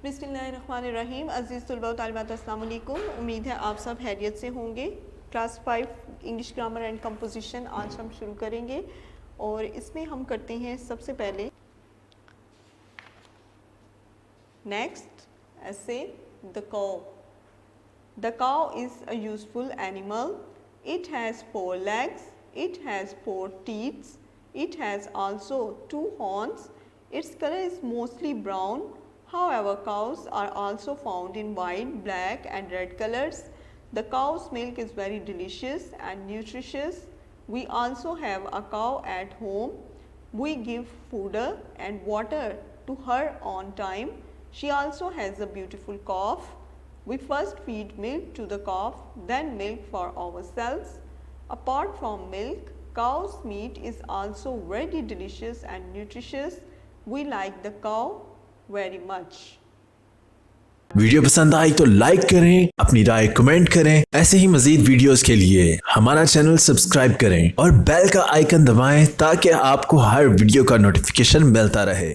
बिस्मिल्लाहिर्रहमानिर्रहीम। अज़ीज़ तलबा व तालिबात, अस्सलाम वालेकुम। उम्मीद है आप सब खैरियत से होंगे। Class 5 English grammar and composition आज हम शुरू करेंगे और इसमें हम करते हैं सबसे पहले नेक्स्ट ऐसे the cow. The cow is a useful animal. It has 4 legs. It has 4 teeth. It has also 2 horns. Its color is mostly brown. However, cows are also found in white, black and red colors. The cow's milk is very delicious and nutritious. We also have a cow at home. We give food and water to her on time. She also has a beautiful cough. We first feed milk to the calf, then milk for ourselves. Apart from milk, cow's meat is also very delicious and nutritious. We like the cow very much. Video पसंद आई तो like करें, अपनी राय comment करें। ऐसे ही मजीद videos के लिए हमारा channel subscribe करें और बेल का आइकन दबाएं ताकि आपको हर वीडियो का नोटिफिकेशन मिलता रहे।